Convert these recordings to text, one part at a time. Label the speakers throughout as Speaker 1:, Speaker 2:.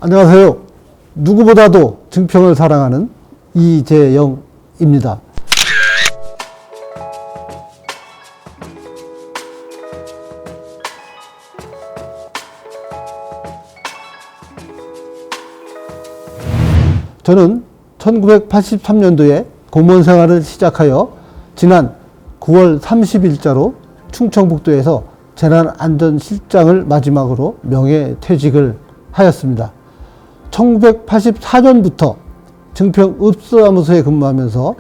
Speaker 1: 안녕하세요. 누구보다도 증평을 사랑하는 이재영입니다. 저는 1983년도에 공무원 생활을 시작하여 지난 9월 30일자로 충청북도에서 재난안전실장을 마지막으로 명예퇴직을 하였습니다. 1984년부터 증평읍사무소에 근무하면서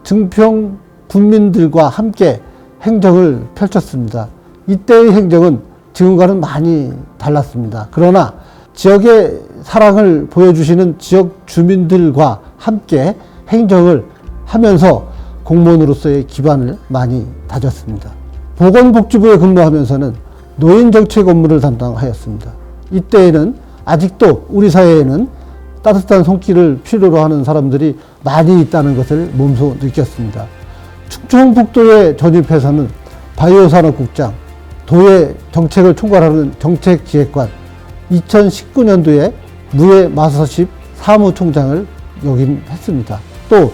Speaker 1: 증평 군민들과 함께 행정을 펼쳤습니다. 이때의 행정은 지금과는 많이 달랐습니다. 그러나 지역의 사랑을 보여주시는 지역 주민들과 함께 행정을 하면서 공무원으로서의 기반을 많이 다졌습니다. 보건복지부에 근무하면서는 노인정책 업무를 담당하였습니다. 이때에는 아직도 우리 사회에는 따뜻한 손길을 필요로 하는 사람들이 많이 있다는 것을 몸소 느꼈습니다. 충청북도에 전입해서는 바이오산업국장, 도의 정책을 총괄하는 정책기획관, 2019년도에 무예마서십 사무총장을 역임했습니다. 또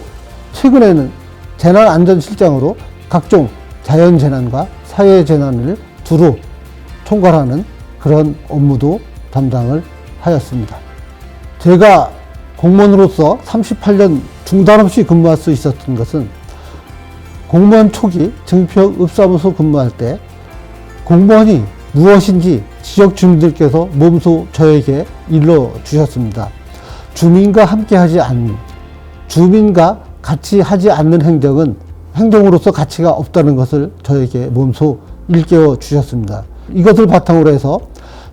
Speaker 1: 최근에는 재난안전실장으로 각종 자연재난과 사회재난을 두루 총괄하는 그런 업무도 담당을 하였습니다. 제가 공무원으로서 38년 중단 없이 근무할 수 있었던 것은 공무원 초기 증평읍사무소 근무할 때 공무원이 무엇인지 지역 주민들께서 몸소 저에게 일러주셨습니다. 주민과 함께 하지 않는, 주민과 같이 하지 않는 행정은 행정으로서 가치가 없다는 것을 저에게 몸소 일깨워 주셨습니다. 이것을 바탕으로 해서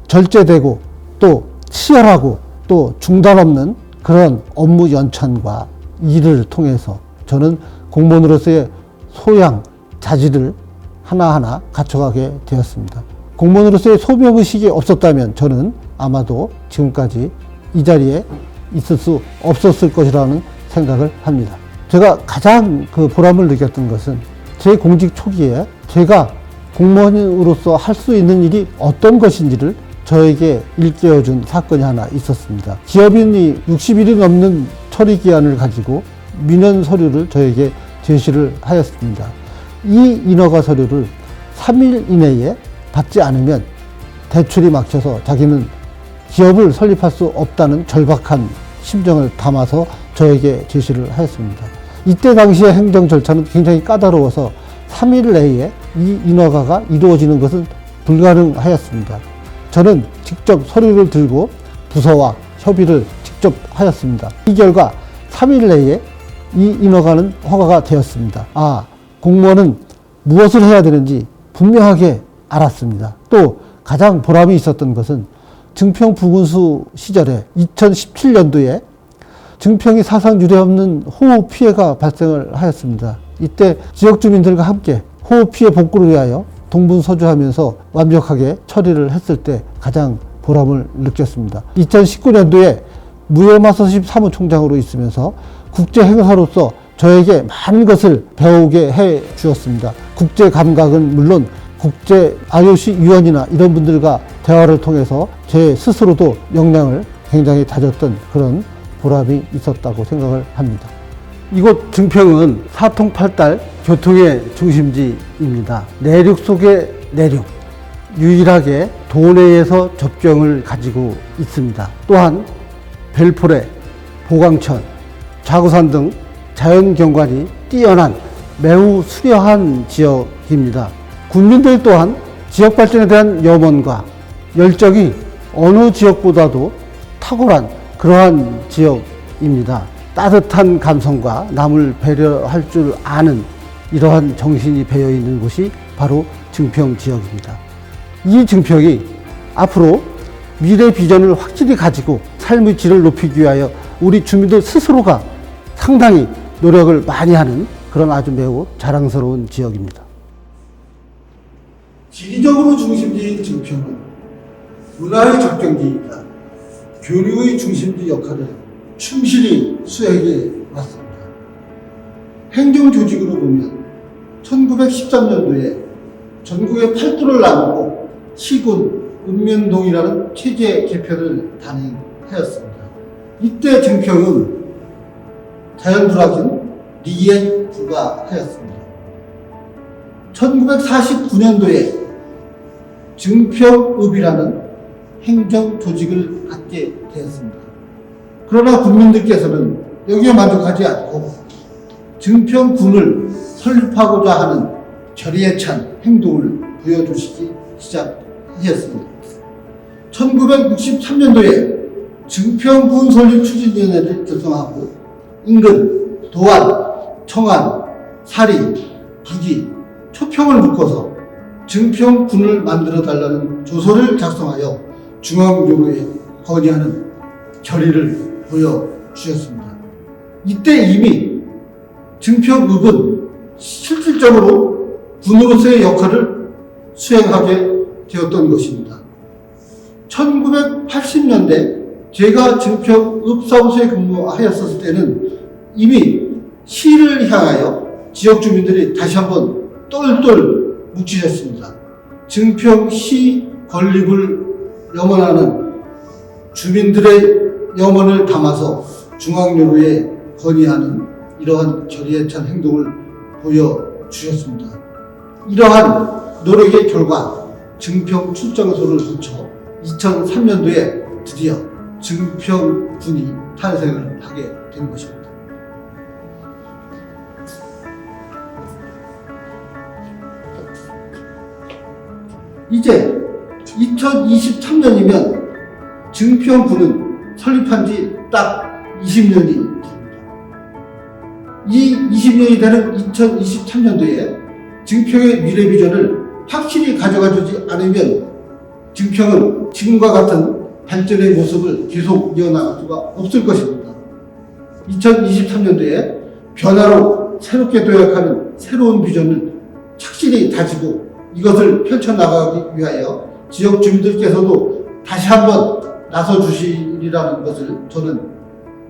Speaker 1: 절제되고 또 치열하고 또 중단 없는 그런 업무 연찬과 일을 통해서 저는 공무원으로서의 소양, 자질을 하나하나 갖춰가게 되었습니다. 공무원으로서의 소명의식이 없었다면 저는 아마도 지금까지 이 자리에 있을 수 없었을 것이라는 생각을 합니다. 제가 가장 보람을 느꼈던 것은 제 공직 초기에 제가 공무원으로서 할 수 있는 일이 어떤 것인지를 저에게 일깨워준 사건이 하나 있었습니다. 기업인이 60일이 넘는 처리 기한을 가지고 민원 서류를 저에게 제시를 하였습니다. 이 인허가 서류를 3일 이내에 받지 않으면 대출이 막혀서 자기는 기업을 설립할 수 없다는 절박한 심정을 담아서 저에게 제시를 하였습니다. 이때 당시의 행정 절차는 굉장히 까다로워서 3일 내에 이 인허가가 이루어지는 것은 불가능하였습니다. 저는 직접 서류를 들고 부서와 협의를 직접 하였습니다. 이 결과 3일 내에 이 인허가는 허가가 되었습니다. 공무원은 무엇을 해야 되는지 분명하게 알았습니다. 또 가장 보람이 있었던 것은 증평 부군수 시절에 2017년도에 증평이 사상 유례없는 호우 피해가 발생을 하였습니다. 이때 지역 주민들과 함께 호우 피해 복구를 위하여 동분서주하면서 완벽하게 처리를 했을 때 가장 보람을 느꼈습니다. 2019년도에 무예마서십 사무총장으로 있으면서 국제 행사로서 저에게 많은 것을 배우게 해 주었습니다. 국제 감각은 물론 국제 IOC 위원이나 이런 분들과 대화를 통해서 제 스스로도 역량을 굉장히 다졌던 그런 보람이 있었다고 생각을 합니다. 이곳 증평은 사통팔달 교통의 중심지입니다. 내륙 속의 내륙, 유일하게 도내에서 접경을 가지고 있습니다. 또한 벨포레, 보강천, 좌구산 등 자연경관이 뛰어난 매우 수려한 지역입니다. 국민들 또한 지역 발전에 대한 염원과 열정이 어느 지역보다도 탁월한 그러한 지역입니다. 따뜻한 감성과 남을 배려할 줄 아는 이러한 정신이 배어 있는 곳이 바로 증평 지역입니다. 이 증평이 앞으로 미래 비전을 확실히 가지고 삶의 질을 높이기 위하여 우리 주민들 스스로가 상당히 노력을 많이 하는 그런 아주 매우 자랑스러운 지역입니다.
Speaker 2: 지리적으로 중심지인 증평은 문화의 접경지이자 교류의 중심지 역할을 충실히 수행해 왔습니다. 행정조직으로 보면 1913년도에 전국의 팔도를 나누고 시군 읍면동이라는 체제 개편을 단행했습니다. 하였습니다. 이때 증평은 자연불확인 리기에 불과하였습니다. 1949년도에 증평읍이라는 행정조직을 갖게 되었습니다. 그러나 국민들께서는 여기에 만족하지 않고 증평군을 설립하고자 하는 결의에 찬 행동을 보여주시기 시작하였습니다. 1963년도에 증평군 설립 추진위원회를 결성하고 인근, 도안, 청안, 사리, 부기, 초평을 묶어서 증평군을 만들어 달라는 조서를 작성하여 중앙정부에 건의하는 결의를 보여주셨습니다. 이때 이미 증평읍은 실질적으로 군으로서의 역할을 수행하게 되었던 것입니다. 1980년대 제가 증평읍 사무소에 근무하였을 때는 이미 시를 향하여 지역 주민들이 다시 한번 똘똘 뭉치셨습니다. 증평시 건립을 염원하는 주민들의 염원을 담아서 중앙정부에 건의하는 이러한 결의에 찬 행동을 보여주셨습니다. 이러한 노력의 결과 증평 출장소를 거쳐 2003년도에 드디어 증평군이 탄생을 하게 된 것입니다. 이제 2023년이면 증평군은 설립한 지 딱 20년이 됩니다. 이 20년이 되는 2023년도에 증평의 미래 비전을 확실히 가져가 주지 않으면 증평은 지금과 같은 발전의 모습을 계속 이어나갈 수가 없을 것입니다. 2023년도에 변화로 새롭게 도약하는 새로운 비전을 착실히 다지고 이것을 펼쳐나가기 위하여 지역 주민들께서도 다시 한번 나서 주시리라는 것을 저는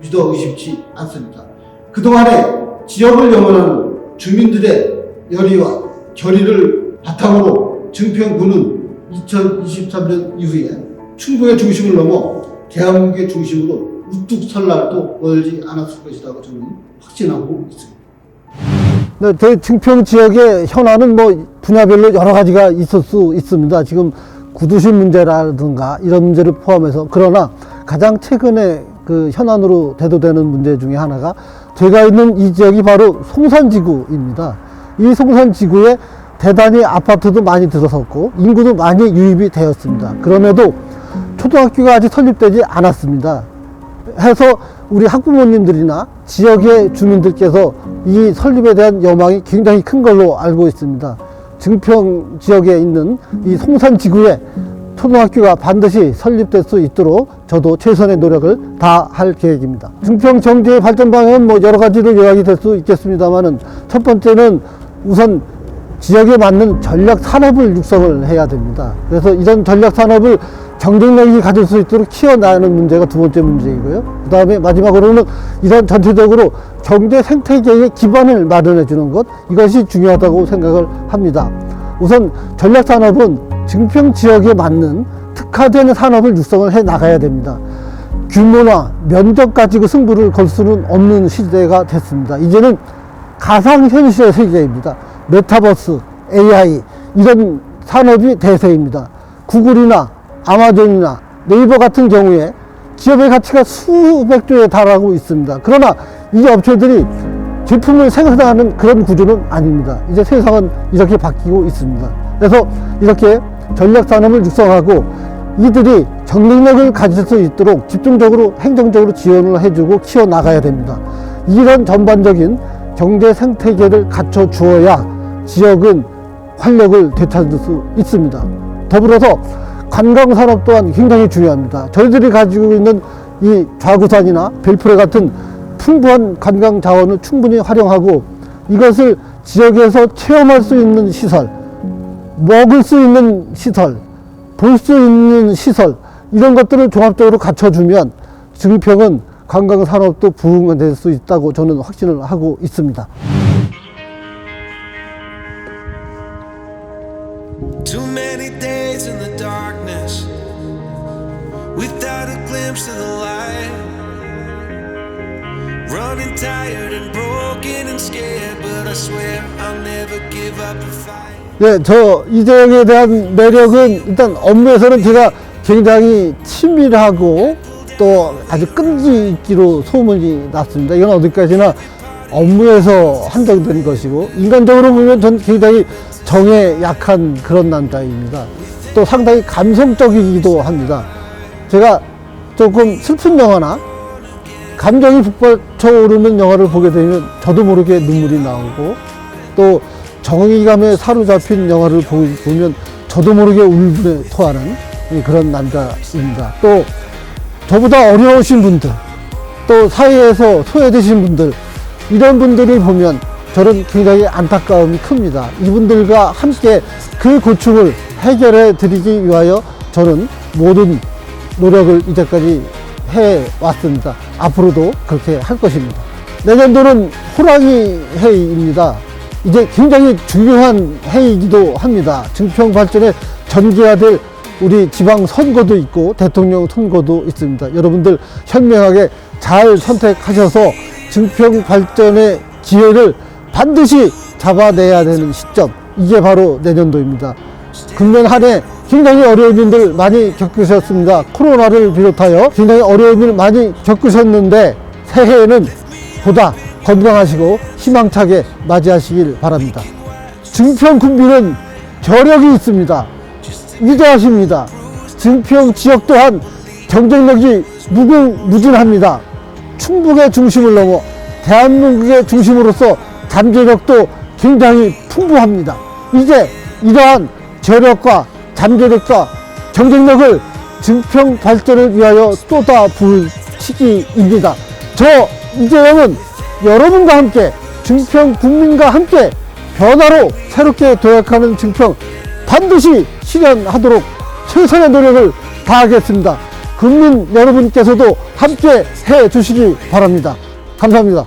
Speaker 2: 믿어 의심치 않습니다. 그동안에 지역을 염원하는 주민들의 열의와 결의를 바탕으로 증평군은 2023년 이후에 충북의 중심을 넘어 대한민국의 중심으로 우뚝 설 날도 멀지 않았을 것이라고 저는 확신하고 있습니다.
Speaker 1: 네, 저희 증평 지역의 현안은 뭐 분야별로 여러 가지가 있을 수 있습니다. 지금 구두심 문제라든가 이런 문제를 포함해서. 그러나 가장 최근에 그 현안으로 대두되는 문제 중에 하나가 제가 있는 이 지역이 바로 송산지구입니다. 이 송산지구에 대단히 아파트도 많이 들어섰고 인구도 많이 유입이 되었습니다. 그럼에도 초등학교가 아직 설립되지 않았습니다. 해서 우리 학부모님들이나 지역의 주민들께서 이 설립에 대한 여망이 굉장히 큰 걸로 알고 있습니다. 증평 지역에 있는 이 송산지구에 초등학교가 반드시 설립될 수 있도록 저도 최선의 노력을 다할 계획입니다. 증평 경제의 발전 방향은 뭐 여러 가지로 요약이 될 수 있겠습니다만은 첫 번째는 우선 지역에 맞는 전략 산업을 육성을 해야 됩니다. 그래서 이런 전략 산업을 경쟁력이 가질 수 있도록 키워나가는 문제가 두 번째 문제이고요. 그 다음에 마지막으로는 이런 전체적으로 경제 생태계의 기반을 마련해 주는 것, 이것이 중요하다고 생각을 합니다. 우선 전략 산업은 증평 지역에 맞는 특화된 산업을 육성을 해 나가야 됩니다. 규모나 면적 가지고 승부를 걸 수는 없는 시대가 됐습니다. 이제는 가상현실의 세계입니다. 메타버스, AI 이런 산업이 대세입니다. 구글이나 아마존이나 네이버 같은 경우에 기업의 가치가 수백조에 달하고 있습니다. 그러나 이 업체들이 제품을 생산하는 그런 구조는 아닙니다. 이제 세상은 이렇게 바뀌고 있습니다. 그래서 이렇게 전략산업을 육성하고 이들이 경쟁력을 가질 수 있도록 집중적으로 행정적으로 지원을 해주고 키워나가야 됩니다. 이런 전반적인 경제 생태계를 갖춰 주어야 지역은 활력을 되찾을 수 있습니다. 더불어서 관광산업 또한 굉장히 중요합니다. 저희들이 가지고 있는 이 좌구산이나 별프레 같은 풍부한 관광 자원을 충분히 활용하고 이것을 지역에서 체험할 수 있는 시설, 먹을 수 있는 시설, 볼 수 있는 시설 이런 것들을 종합적으로 갖춰주면 증평은 관광산업도 부흥될 수 있다고 저는 확신을 하고 있습니다.
Speaker 3: Too many days in the darkness, without a glimpse of the light. Running tired and broken and scared, but I swear I'll never give up the fight.
Speaker 1: 예, 저 이재영에 대한 매력은 일단 업무에서는 제가 굉장히 치밀하고 또 아주 끈기 있기로 소문이 났습니다. 이건 어디까지나 업무에서 한정된 것이고, 인간적으로 보면 전 굉장히 정에 약한 그런 남자입니다. 또 상당히 감성적이기도 합니다. 제가 조금 슬픈 영화나 감정이 북받쳐오르는 영화를 보게 되면 저도 모르게 눈물이 나오고, 또 정의감에 사로잡힌 영화를 보면 저도 모르게 울분에 토하는 그런 남자입니다. 또 저보다 어려우신 분들, 또 사회에서 소외되신 분들, 이런 분들을 보면 저는 굉장히 안타까움이 큽니다. 이분들과 함께 그 고충을 해결해 드리기 위하여 저는 모든 노력을 이제까지 해왔습니다. 앞으로도 그렇게 할 것입니다. 내년도는 호랑이 해입니다. 이제 굉장히 중요한 해이기도 합니다. 증평 발전에 전개해야 우리 지방 선거도 있고 대통령 선거도 있습니다. 여러분들 현명하게 잘 선택하셔서 증평 발전의 기회를 반드시 잡아내야 되는 시점, 이게 바로 내년도입니다. 금년 한 해 굉장히 어려운 일들 많이 겪으셨습니다. 코로나를 비롯하여 굉장히 어려운 일 많이 겪으셨는데 새해에는 보다 건강하시고 희망차게 맞이하시길 바랍니다. 증평 군비는 저력이 있습니다. 위대하십니다. 증평 지역 또한 경쟁력이 무궁무진합니다. 충북의 중심을 넘어 대한민국의 중심으로서 잠재력도 굉장히 풍부합니다. 이제 이러한 저력과 잠재력과 경쟁력을 증평 발전을 위하여 쏟아부을 시기입니다. 저 이재영은 여러분과 함께, 증평 국민과 함께 변화로 새롭게 도약하는 증평 반드시 실현하도록 최선의 노력을 다하겠습니다. 국민 여러분께서도 함께 해 주시기 바랍니다. 감사합니다.